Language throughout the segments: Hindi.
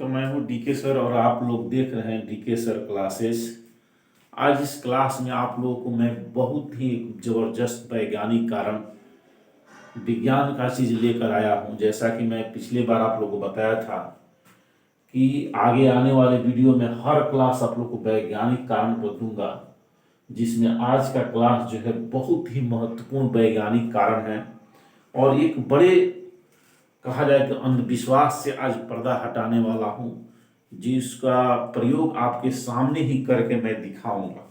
तो मैं हूँ डीके सर और आप लोग देख रहे हैं डीके सर क्लासेस। आज इस क्लास में आप लोगों को मैं बहुत ही ज़बरदस्त वैज्ञानिक कारण विज्ञान का चीज़ लेकर आया हूँ। जैसा कि मैं पिछले बार आप लोगों को बताया था कि आगे आने वाले वीडियो में हर क्लास आप लोग को वैज्ञानिक कारण बताऊंगा, जिसमें आज का क्लास जो है बहुत ही महत्वपूर्ण वैज्ञानिक कारण है और एक बड़े कहा जाए कि अंधविश्वास से आज पर्दा हटाने वाला हूँ, जिसका प्रयोग आपके सामने ही करके मैं दिखाऊंगा।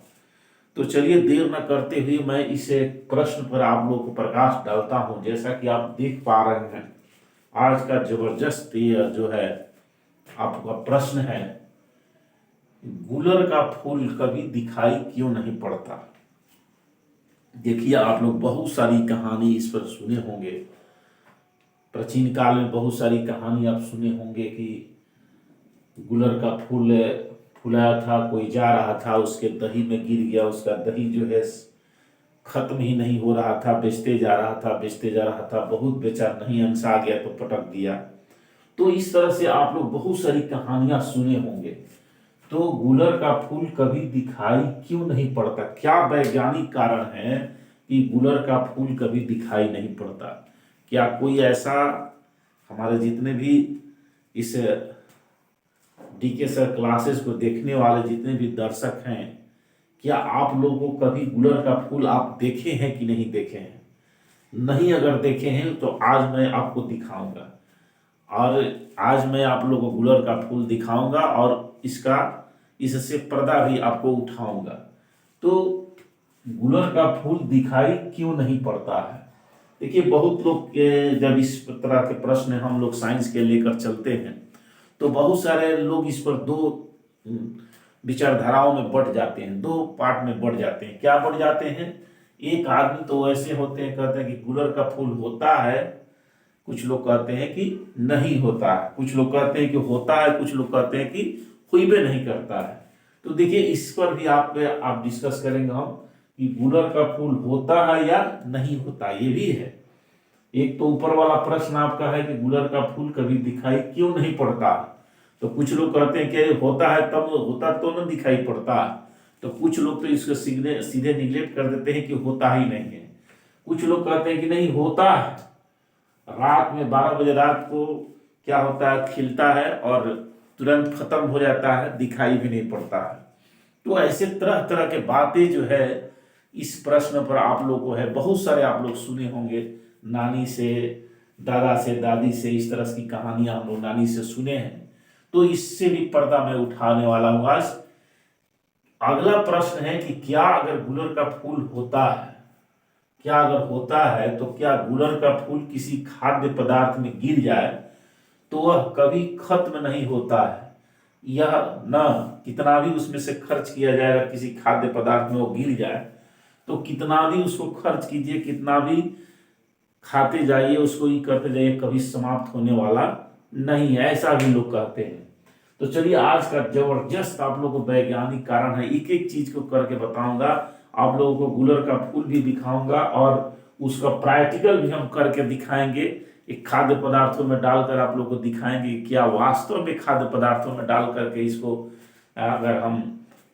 तो चलिए देर न करते हुए मैं इस प्रश्न पर आप लोग को प्रकाश डालता हूँ। जैसा कि आप देख पा रहे हैं, आज का जबरदस्त ये जो है आपका प्रश्न है, गुलर का फूल कभी दिखाई क्यों नहीं पड़ता। देखिए, आप लोग बहुत सारी कहानी इस पर सुने होंगे। प्राचीन काल में बहुत सारी कहानी आप सुने होंगे कि गुलर का फूल फुलाया था, कोई जा रहा था, उसके दही में गिर गया, उसका दही जो है खत्म ही नहीं हो रहा था, बेचते जा रहा था, बेचते जा रहा था, बहुत बेचा, नहीं अंश आ गया तो पटक दिया। तो इस तरह से आप लोग बहुत सारी कहानियां सुने होंगे। तो गुलर का फूल कभी दिखाई क्यों नहीं पड़ता? क्या वैज्ञानिक कारण है कि गुलर का फूल कभी दिखाई नहीं पड़ता? क्या कोई ऐसा, हमारे जितने भी इस डीके सर क्लासेस को देखने वाले जितने भी दर्शक हैं, क्या आप लोगों को कभी गुलर का फूल आप देखे हैं कि नहीं देखे हैं? नहीं अगर देखे हैं तो आज मैं आपको दिखाऊंगा, और आज मैं आप लोगों को गुलर का फूल दिखाऊंगा और इससे पर्दा भी आपको उठाऊंगा। तो गुलर का फूल दिखाई क्यों नहीं पड़ता है? देखिए, बहुत लोग जब इस तरह के प्रश्न हम लोग साइंस के लेकर चलते हैं तो बहुत सारे लोग इस पर दो विचारधाराओं में बढ़ जाते हैं, दो पार्ट में बढ़ जाते हैं। क्या बढ़ जाते हैं? एक आदमी तो ऐसे होते हैं, कहते हैं कि गुलर का फूल होता है, कुछ लोग कहते हैं कि नहीं होता है, कुछ लोग कहते हैं कि होता है, कुछ लोग कहते हैं कि हुईबे नहीं करता है। तो देखिए, इस पर भी आप डिस्कस करेंगे हम कि गुलर का फूल होता है या नहीं होता, ये भी है। एक तो ऊपर वाला प्रश्न आपका है कि गुलर का फूल कभी दिखाई क्यों नहीं पड़ता, तो कुछ लोग कहते हैं कि होता है तब होता तो न दिखाई पड़ता, तो कुछ लोग तो इसको सीधे सीधे निगलेक्ट कर देते हैं कि होता ही नहीं है। कुछ लोग कहते हैं कि नहीं होता है, रात में 12 बजे रात को क्या होता है, खिलता है और तुरंत खत्म हो जाता है, दिखाई भी नहीं पड़ता है। तो ऐसे तरह तरह के बातें जो है इस प्रश्न पर आप लोगों को है, बहुत सारे आप लोग सुने होंगे, नानी से, दादा से, दादी से, इस तरह की कहानियां हम लोग नानी से सुने हैं। तो इससे भी पर्दा मैं उठाने वाला हूं आज। अगला प्रश्न है कि क्या अगर गुलर का फूल होता है, क्या अगर होता है तो क्या गुलर का फूल किसी खाद्य पदार्थ में गिर जाए तो वह कभी खत्म नहीं होता है? यह न कितना भी उसमें से खर्च किया जाएगा, किसी खाद्य पदार्थ में वो गिर जाए तो कितना भी उसको खर्च कीजिए, कितना भी खाते जाइए, उसको ही करते जाइए, कभी समाप्त होने वाला नहीं है, ऐसा भी लोग कहते हैं। तो चलिए, आज का जबरदस्त आप लोगों को वैज्ञानिक कारण है, एक एक चीज को करके बताऊंगा। आप लोगों को गुलर का फूल भी दिखाऊंगा और उसका प्रैक्टिकल भी हम करके दिखाएंगे। एक खाद्य पदार्थों में डालकर आप लोग को दिखाएंगे क्या वास्तव में खाद्य पदार्थों में डाल करके इसको अगर हम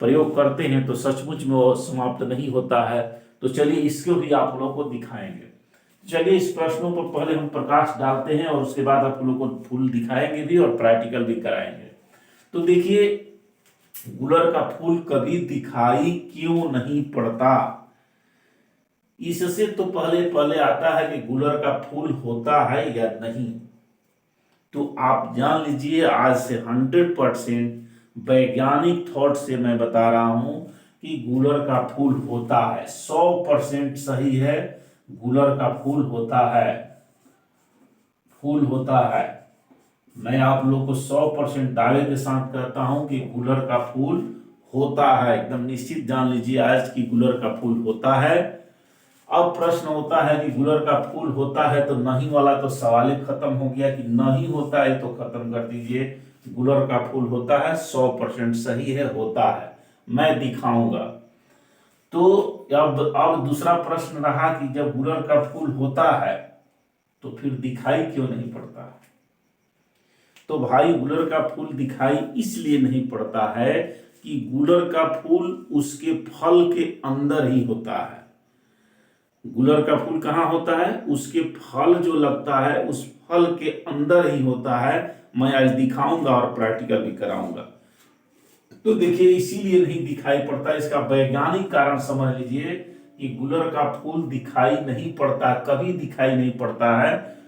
प्रयोग करते हैं तो सचमुच में वो समाप्त नहीं होता है। तो चलिए, इसको भी आप लोगों को दिखाएंगे। चलिए, इस प्रश्नों पर पहले हम प्रकाश डालते हैं और उसके बाद आप लोगों को फूल दिखाएंगे भी और प्रैक्टिकल भी कराएंगे। तो देखिए, गुलर का फूल कभी दिखाई क्यों नहीं पड़ता? इससे तो पहले पहले आता है कि गुलर का फूल होता है या नहीं। तो आप जान लीजिए, आज से 100% वैज्ञानिक थॉट से मैं बता रहा हूं कि गुलर का फूल होता है। 100% सही है, गुलर का फूल होता है, फूल होता है। मैं आप लोग को 100% दावे के साथ कहता हूं कि गुलर का फूल होता है, एकदम निश्चित जान लीजिए आज की गुलर का फूल होता है। अब प्रश्न होता है कि गुलर का फूल होता है तो नहीं वाला तो सवाल ही खत्म हो गया कि नहीं होता है तो खत्म कर दीजिए। गुलर का फूल होता है, 100% सही है, होता है, मैं दिखाऊंगा। तो अब दूसरा प्रश्न रहा कि जब गुलर का फूल होता है तो फिर दिखाई क्यों नहीं पड़ता? तो भाई गुलर का फूल दिखाई इसलिए नहीं पड़ता है कि गुलर का फूल उसके फल के अंदर ही होता है। गुलर का फूल कहाँ होता है? उसके फल जो लगता है उस फल के अंदर ही होता है। मैं आज दिखाऊंगा और प्रैक्टिकल भी कराऊंगा। तो देखिए इसीलिए नहीं दिखाई पड़ता, इसका वैज्ञानिक कारण समझ लीजिए कि गुलर का फूल दिखाई नहीं पड़ता, कभी दिखाई नहीं पड़ता है।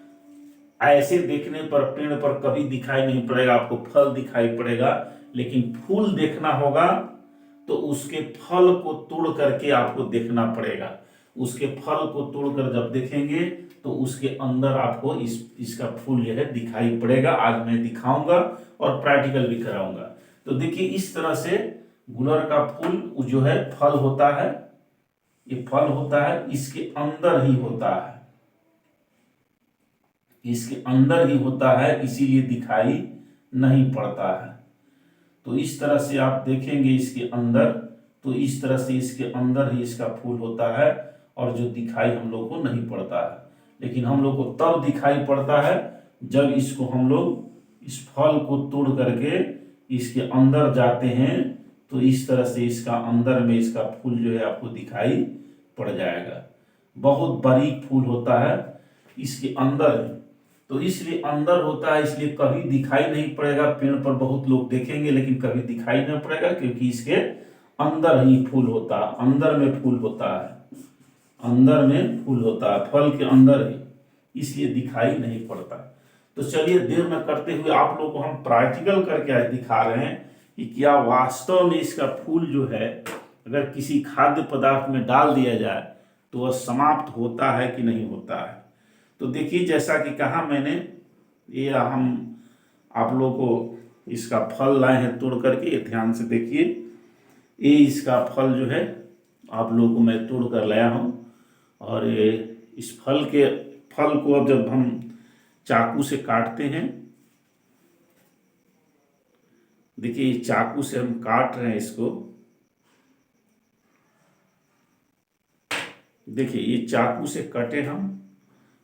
ऐसे देखने पर पेड़ पर कभी दिखाई नहीं पड़ेगा, आपको फल दिखाई पड़ेगा, लेकिन फूल देखना होगा तो उसके फल को तोड़ करके आपको देखना पड़ेगा। उसके फल को तोड़कर जब देखेंगे तो उसके अंदर आपको इसका फूल जो है दिखाई पड़ेगा। आज मैं दिखाऊंगा और प्रैक्टिकल भी कराऊंगा। तो देखिए इस तरह से गुलर का फूल जो है फल होता है, ये फल होता है, इसके अंदर ही होता है, इसके अंदर ही होता है, इसीलिए दिखाई नहीं पड़ता है। तो इस तरह से आप देखेंगे इसके अंदर, तो इस तरह से इसके अंदर ही इसका फूल होता है और जो दिखाई हम लोग को नहीं पड़ता है। लेकिन हम लोग को तब दिखाई पड़ता है जब इसको हम लोग इस फल को तोड़ करके इसके अंदर जाते हैं, तो इस तरह से इसका अंदर में इसका फूल जो है आपको दिखाई पड़ जाएगा। बहुत बारीक फूल होता है इसके अंदर, तो इसलिए अंदर होता है, इसलिए कभी दिखाई नहीं पड़ेगा। पेड़ पर बहुत लोग देखेंगे लेकिन कभी दिखाई नहीं पड़ेगा, क्योंकि इसके अंदर ही फूल होता है, अंदर में फूल होता है, अंदर में फूल होता है, फल के अंदर ही, इसलिए दिखाई नहीं पड़ता। तो चलिए देर न करते हुए आप लोग को हम प्रैक्टिकल करके आज दिखा रहे हैं कि क्या वास्तव में इसका फूल जो है अगर किसी खाद्य पदार्थ में डाल दिया जाए तो वह समाप्त होता है कि नहीं होता है। तो देखिए जैसा कि कहा मैंने, ये हम आप लोगों को इसका फल लाए हैं तोड़ करके, ये ध्यान से देखिए, ये इसका फल जो है आप लोगों को मैं तोड़ कर लाया हूँ। और ये इस फल को अब जब हम चाकू से काटते हैं, देखिए चाकू से हम काट रहे हैं इसको, देखिए ये चाकू से कटे हम,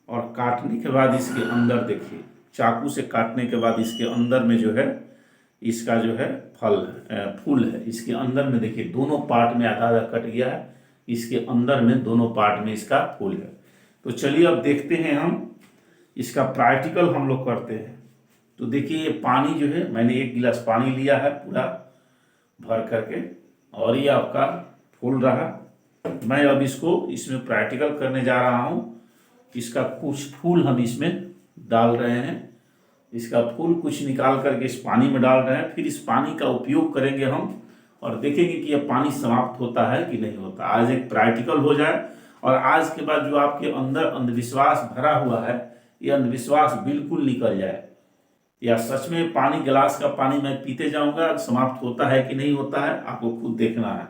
और काटने के बाद इसके अंदर देखिए, चाकू से काटने के बाद इसके अंदर में जो है इसका जो है फूल है, इसके अंदर में देखिए दोनों पार्ट में आधा आधा कट गया है, इसके अंदर में दोनों पार्ट में इसका फूल है। तो चलिए अब देखते हैं हम इसका प्रैक्टिकल हम लोग करते हैं। तो देखिए ये पानी जो है, मैंने 1 गिलास पानी लिया है पूरा भर करके, और ये आपका फूल रहा। मैं अब इसको इसमें प्रैक्टिकल करने जा रहा हूँ। इसका कुछ फूल हम इसमें डाल रहे हैं, इसका फूल कुछ निकाल करके इस पानी में डाल रहे हैं, फिर इस पानी का उपयोग करेंगे हम और देखेंगे कि यह पानी समाप्त होता है कि नहीं होता। आज एक प्रैक्टिकल हो जाए और आज के बाद जो आपके अंदर अंधविश्वास भरा हुआ है, ये अंधविश्वास बिल्कुल निकल जाए, या सच में पानी, गिलास का पानी मैं पीते जाऊंगा, समाप्त होता है कि नहीं होता है, आपको खुद देखना है।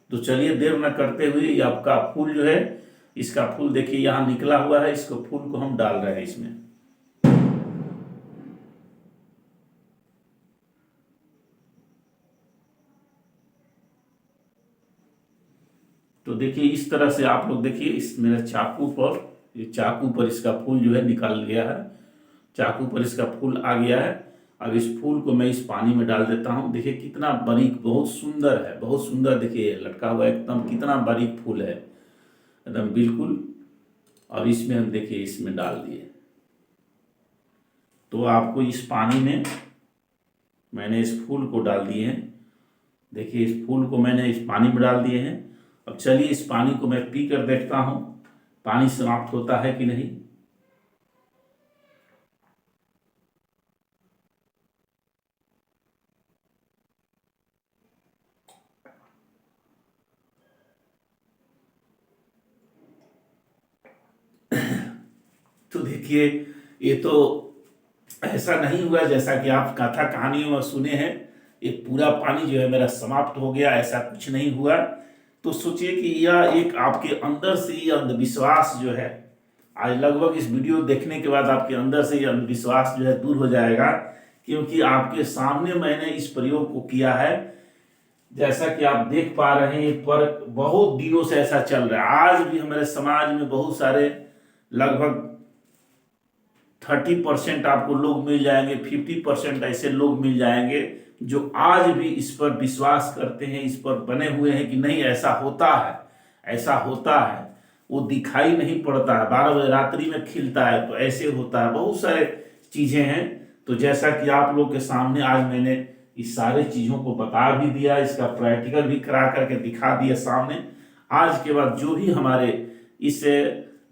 तो चलिए देर न करते हुए, ये आपका फूल जो है, इसका फूल देखिए यहाँ निकला हुआ है, इसको फूल को हम डाल रहे हैं इसमें। तो देखिए इस तरह से आप लोग देखिए, इस मेरे चाकू पर, ये चाकू पर इसका फूल जो है निकाल गया है, चाकू पर इसका फूल आ गया है। अब इस फूल को मैं इस पानी में डाल देता हूँ। देखिए कितना बारीक, बहुत सुंदर है, बहुत सुंदर, देखिए लटका हुआ एकदम, कितना बारीक फूल है एकदम बिल्कुल। और इसमें हम देखिए इसमें डाल दिए, तो आपको इस पानी में मैंने इस फूल को डाल दिए हैं। देखिए इस फूल को मैंने इस पानी में डाल दिए हैं। अब चलिए इस पानी को मैं पी कर देखता हूँ पानी समाप्त होता है कि नहीं। तो देखिए ये तो ऐसा नहीं हुआ जैसा कि आप कथा कहानियों में सुने हैं, ये पूरा पानी जो है मेरा समाप्त हो गया, ऐसा कुछ नहीं हुआ। तो सोचिए कि यह एक आपके अंदर से ये अंधविश्वास जो है, आज लगभग इस वीडियो देखने के बाद आपके अंदर से ये अंधविश्वास जो है दूर हो जाएगा, क्योंकि आपके सामने मैंने इस प्रयोग को किया है। जैसा कि आप देख पा रहे हैं, पर बहुत दिनों से ऐसा चल रहा है। आज भी हमारे समाज में बहुत सारे, लगभग 30% आपको लोग मिल जाएंगे, 50% ऐसे लोग मिल जाएंगे जो आज भी इस पर विश्वास करते हैं, इस पर बने हुए हैं कि नहीं ऐसा होता है, ऐसा होता है। वो दिखाई नहीं पड़ता है, 12 बजे रात्रि में खिलता है, तो ऐसे होता है। बहुत सारे चीजें हैं। तो जैसा कि आप लोग के सामने आज मैंने इस सारे चीजों को बता भी दिया, इसका प्रैक्टिकल भी करा करके दिखा दिया सामने। आज के बाद जो भी हमारे इस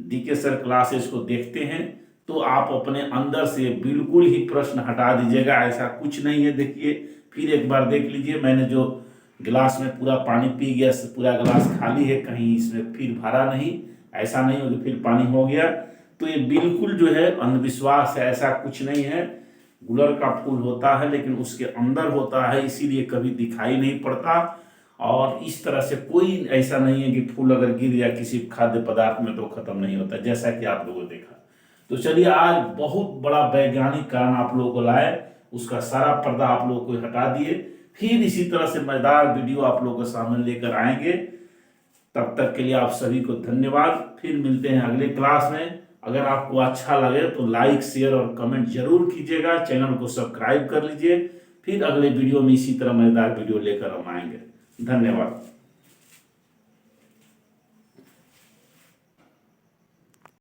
डीके सर क्लासेस को देखते हैं तो आप अपने अंदर से बिल्कुल ही प्रश्न हटा दीजिएगा, ऐसा कुछ नहीं है। देखिए फिर एक बार देख लीजिए, मैंने जो गिलास में पूरा पानी पी गया, पूरा गिलास खाली है, कहीं इसमें फिर भरा नहीं, ऐसा नहीं हो कि फिर पानी हो गया। तो ये बिल्कुल जो है अंधविश्वास है, ऐसा कुछ नहीं है। गुलर का फूल होता है लेकिन उसके अंदर होता है, इसीलिए कभी दिखाई नहीं पड़ता। और इस तरह से कोई ऐसा नहीं है कि फूल अगर गिर गया किसी खाद्य पदार्थ में तो खत्म नहीं होता, जैसा कि आप लोगों ने देखा। तो चलिए आज बहुत बड़ा वैज्ञानिक कारण आप लोगों को लाए, उसका सारा पर्दा आप लोगों को हटा दिए। फिर इसी तरह से मजेदार वीडियो आप लोगों के सामने लेकर आएंगे। तब तक के लिए आप सभी को धन्यवाद। फिर मिलते हैं अगले क्लास में। अगर आपको अच्छा लगे तो लाइक, शेयर और कमेंट जरूर कीजिएगा, चैनल को सब्सक्राइब कर लीजिए। फिर अगले वीडियो में इसी तरह मजेदार वीडियो लेकर हम आएंगे। धन्यवाद।